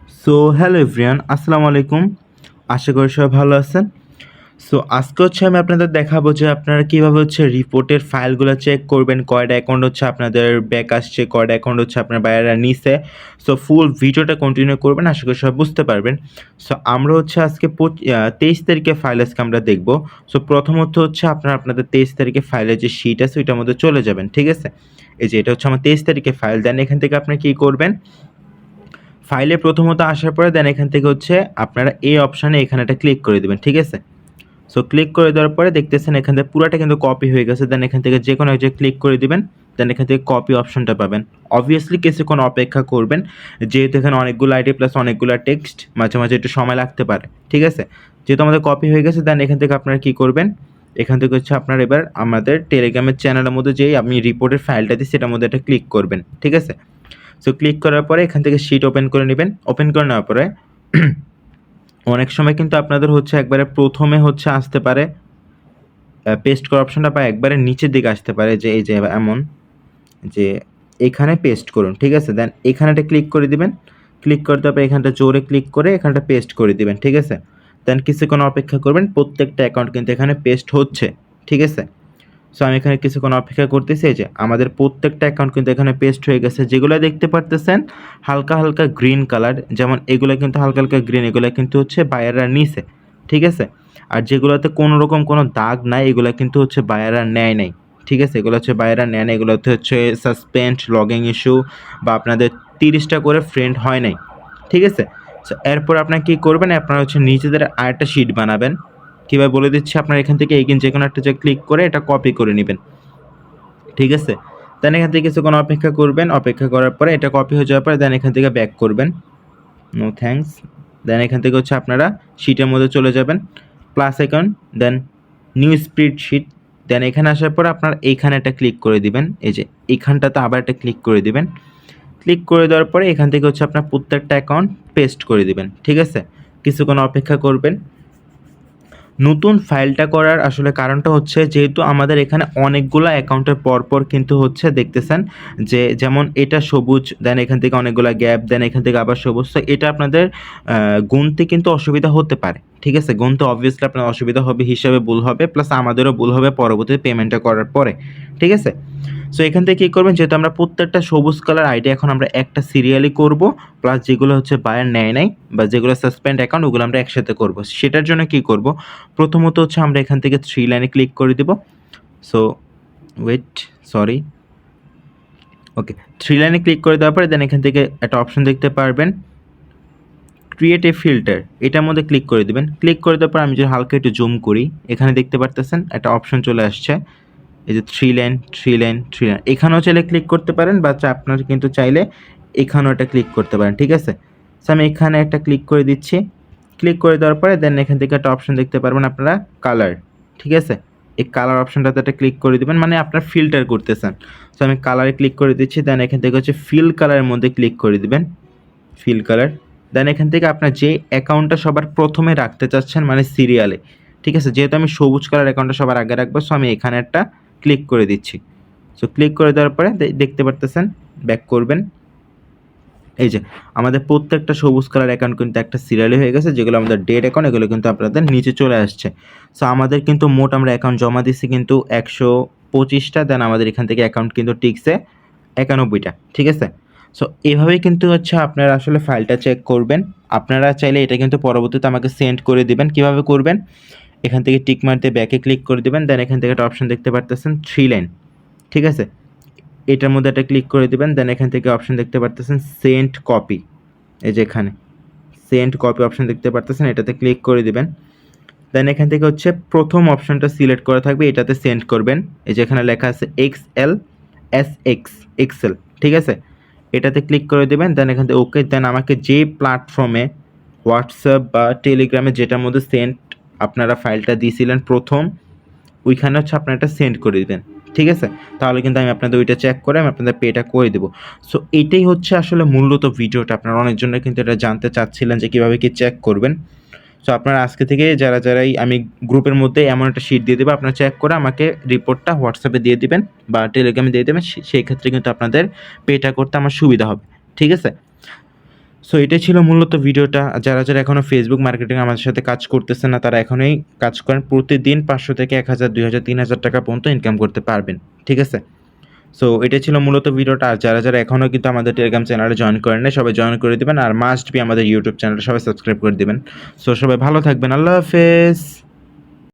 So hello everyone, আসসালামু আলাইকুম। আশা করি সবাই ভালো আছেন। সো আজকে আমি আপনাদের দেখাবো যে আপনারা কীভাবে রিপোর্টের ফাইলগুলো চেক করবেন, কয়টা অ্যাকাউন্ট আপনাদের ব্যাক আসছে, কয়টা অ্যাকাউন্ট আপনার বায়াররা নিছে। সো ফুল ভিডিওটা কন্টিনিউ করবেন, আশা করি সবাই বুঝতে পারবেন। সো আমরা আজকে 23 তারিখে ফাইল আজকে আমরা দেখব। সো প্রথমত আপনারা আপনাদের 23 তারিখে ফাইলের যে শিট আছে ওইটার মধ্যে চলে যাবেন, ঠিক আছে? এই যে এটা আমার 23 তারিখে ফাইল। দেন এখান থেকে আপনি কী করবেন, ফাইলে প্রথমত আসার পরে দেন এখান থেকে আপনারা এই অপশানে এখানে একটা ক্লিক করে দেবেন, ঠিক আছে? সো ক্লিক করে দেওয়ার পরে দেখতেছেন এখান থেকে পুরাটা কিন্তু কপি হয়ে গেছে। দেন এখান থেকে যে কোনো এক জায়গায় ক্লিক করে দিবেন। দেন এখান থেকে কপি অপশনটা পাবেন। অবভিয়াসলি কিছুক্ষণ অপেক্ষা করবেন, যেহেতু এখানে অনেকগুলো আইডি প্লাস অনেকগুলো টেক্সট, মাঝে মাঝে একটু সময় লাগতে পারে, ঠিক আছে? যেহেতু আমাদের কপি হয়ে গেছে, দেন এখান থেকে আপনারা কী করবেন, এখান থেকে আপনারা এবার আমাদের টেলিগ্রামের চ্যানেলের মধ্যে যেই আমি রিপোর্টের ফাইলটা দিই সেটার মধ্যে একটা ক্লিক করবেন, ঠিক আছে? সো ক্লিক করার পরে এখান থেকে শিট ওপেন করে নেবেন। ওপেন করে নেওয়ার পরে অনেক সময় কিন্তু আপনাদের একবারে প্রথমে আসতে পারে পেস্ট করার অপশনটা, বা একবারে নিচের দিকে আসতে পারে যে এই যে এমন যে এখানে পেস্ট করুন, ঠিক আছে? দেন এখানেটা ক্লিক করে দিবেন। ক্লিক করে দেওয়ার পরে এখানটা জোরে ক্লিক করে এখানটা পেস্ট করে দিবেন, ঠিক আছে? দেন কিছুক্ষণ অপেক্ষা করবেন, প্রত্যেকটা অ্যাকাউন্ট কিন্তু এখানে পেস্ট হচ্ছে, ঠিক আছে? সো আমি এখানে কিছুক্ষণ অপেক্ষা করতেছি। এই যে আমাদের প্রত্যেকটা অ্যাকাউন্ট কিন্তু এখানে পেস্ট হয়ে গেছে। যেগুলো দেখতে পারতেছেন হালকা হালকা গ্রিন কালার, যেমন এগুলো কিন্তু হালকা হালকা গ্রিন, এগুলো কিন্তু বায়াররা নিছে, ঠিক আছে? আর যেগুলোতে কোনো রকম কোনো দাগ নাই এগুলো কিন্তু বায়াররা নেয় নাই, ঠিক আছে? এগুলো বায়াররা নেয় না, এগুলোতে সাসপেন্ড, লগিং ইস্যু, বা আপনাদের 30টা করে ফ্রেন্ড হয় নাই, ঠিক আছে? সো এরপর আপনারা কী করবেন, আপনারা নিজেদের আরেকটা শিট বানাবেন। কীভাবে বলে দিচ্ছি, আপনার এখান থেকে এগেইন যে কোনো একটা জায়গায় ক্লিক করে এটা কপি করে নেবেন, ঠিক আছে? দেন এখান থেকে কিছুক্ষণ অপেক্ষা করবেন। অপেক্ষা করার পরে এটা কপি হয়ে যাওয়ার পরে দেন এখান থেকে ব্যাক করবেন। No thanks. দেন এখান থেকে আপনারা শিটের মধ্যে চলে যাবেন, প্লাস অ্যাকাউন্ট, দেন নিউ স্প্রেডশিট। দেন এখানে আসার পর আপনারা এইখানে একটা ক্লিক করে দিবেন। এই যে এইখানটাতে আবার একটা ক্লিক করে দিবেন। ক্লিক করে দেওয়ার পরে এখান থেকে আপনার প্রত্যেকটা অ্যাকাউন্ট পেস্ট করে দিবেন, ঠিক আছে? কিছুক্ষণ অপেক্ষা করবেন। নতুন ফাইলটা করার আসলে কারণটা যেহেতু আমাদের এখানে অনেকগুলা অ্যাকাউন্টের পরপর কিন্তু দেখতেছেন যে যেমন এটা সবুজ, দেন এখান থেকে অনেকগুলা গ্যাপ, দেন এখান থেকে আবার সবুজ। তো এটা আপনাদের গুনতে কিন্তু অসুবিধা হতে পারে, ঠিক আছে? গুনতে অবভিয়াসলি আপনার অসুবিধা হবে, হিসাবে ভুল হবে, প্লাস আমাদেরও ভুল হবে পরবর্তীতে পেমেন্টটা করার পরে, ঠিক আছে? সো এখান থেকে কী করবেন, যেহেতু আমরা প্রত্যেকটা সবুজ কালার আইডি এখন আমরা একটা সিরিয়ালি করব, প্লাস যেগুলো বায়ার নেয় নাই বা যেগুলো সাসপেন্ড অ্যাকাউন্ট ওগুলো আমরা একসাথে করব। সেটার জন্য কী করব, প্রথমত আমরা এখান থেকে 3 লাইনে ক্লিক করে দেব। সো ওয়েট, সরি, ওকে। 3 লাইনে ক্লিক করে দেওয়ার পরে দেন এখান থেকে একটা অপশন দেখতে পারবেন, ক্রিয়েট এ ফিল্টার, এটার মধ্যে ক্লিক করে দেবেন। ক্লিক করে দেওয়ার পর আমি যদি হালকা একটু জুম করি, এখানে দেখতে পারতেছেন একটা অপশন চলে আসছে, এই যে 3 লাইন 3 লাইন 3 লাইন। এখানেও চাইলে ক্লিক করতে পারেন, বা আপনার কিন্তু চাইলে এখানেও একটা ক্লিক করতে পারেন, ঠিক আছে? সো আমি এখানে একটা ক্লিক করে দিচ্ছি। ক্লিক করে দেওয়ার পরে দেন এখান থেকে একটা অপশন দেখতে পারবেন আপনারা, কালার, ঠিক আছে? এই কালার অপশনটাতে একটা ক্লিক করে দিবেন, মানে আপনার ফিল্টার করতেছেন। সো আমি কালারে ক্লিক করে দিচ্ছি। দেন এখান থেকে ফিল কালারের মধ্যে ক্লিক করে দিবেন, ফিল কালার। দেন এখান থেকে আপনার যে অ্যাকাউন্টটা সবার প্রথমে রাখতে চাচ্ছেন, মানে সিরিয়ালে, ঠিক আছে? যেহেতু আমি সবুজ কালার অ্যাকাউন্টটা সবার আগে রাখবো, সো আমি এখানে একটা ক্লিক করে দিচ্ছি। সো ক্লিক করে দেওয়ার পরে দেখতে পারতেছেন, ব্যাক করবেন। এই যে আমাদের প্রত্যেকটা সবুজ কালার অ্যাকাউন্ট কিন্তু একটা সিরিয়ালে হয়ে গেছে, যেগুলো আমাদের ডেট অ্যাকাউন্ট, এগুলো কিন্তু আপনাদের নিচে চলে আসছে। সো আমাদের কিন্তু মোট আমরা অ্যাকাউন্ট জমা দিচ্ছি কিন্তু 125টা। দেন আমাদের এখান থেকে অ্যাকাউন্ট কিন্তু টিকছে 91টা, ঠিক আছে? সো এভাবেই কিন্তু আপনারা আসলে ফাইলটা চেক করবেন। আপনারা চাইলে এটা কিন্তু পরবর্তীতে আমাকে সেন্ড করে দিবেন। কিভাবে করবেন, এখান থেকে টিক মার দিয়ে ব্যাকে ক্লিক করে দিবেন। দেন এখান থেকে একটা অপশন দেখতে পারতেছেন 3 লাইন, ঠিক আছে? এটার মধ্যে একটা ক্লিক করে দিবেন। দেন এখান থেকে অপশন দেখতে পারতেছেন সেন্ড কপি, এই যে এখানে সেন্ড কপি অপশন দেখতে পারতেছেন, এটাতে ক্লিক করে দিবেন। দেন এখান থেকে প্রথম অপশনটা সিলেক্ট করা থাকবে, এটাতে সেন্ড করবেন। এই যে এখানে লেখা আছে XL SX এক্সেল, ঠিক আছে? এটাতে ক্লিক করে দেবেন। দেন এখান থেকে ওকে। দেন আমাকে যে প্ল্যাটফর্মে হোয়াটসঅ্যাপ বা টেলিগ্রামে যেটার মধ্যে সেন্ড আপনারা ফাইলটা দিয়েছিলেন প্রথম, ওইখানে আপনারা এটা সেন্ড করে দিবেন, ঠিক আছে? তাহলে কিন্তু আমি আপনাদের ওইটা চেক করে আমি আপনাদের পেটা করে দেবো। সো এটাই আসলে মূলত ভিডিওটা। আপনারা অনেকজনে কিন্তু এটা জানতে চাচ্ছিলেন যে কীভাবে কি চেক করবেন। সো আপনারা আজকে থেকে যারাই আমি গ্রুপের মধ্যে এমন একটা শিট দিয়ে দেবো, আপনারা চেক করে আমাকে রিপোর্টটা হোয়াটসঅ্যাপে দিয়ে দিবেন বা টেলিগ্রামে দিয়ে দেবেন। সেই ক্ষেত্রে কিন্তু আপনাদের পেটা করতে আমার সুবিধা হবে, ঠিক আছে? সো এটাই ছিল মূলত ভিডিওটা। যারা এখনও ফেসবুক মার্কেটিং আমাদের সাথে কাজ করতেছেন না, তারা এখনই কাজ করেন। প্রতিদিন ৫০০ থেকে ১,০০০, ২,০০০, ৩,০০০ টাকা পর্যন্ত ইনকাম করতে পারবেন। ঠিক আছে? সো এটাই ছিল মূলত ভিডিওটা। আর যারা এখনও কিন্তু আমাদের টেলিগ্রাম চ্যানেলে জয়েন করেন নাই, সবাই জয়েন করে দিবেন। আর মাস্ট বি আমাদের ইউটিউব চ্যানেলটা সবাই সাবস্ক্রাইব করে দিবেন। সো সবাই ভালো থাকবেন। আল্লাহ হাফেজ।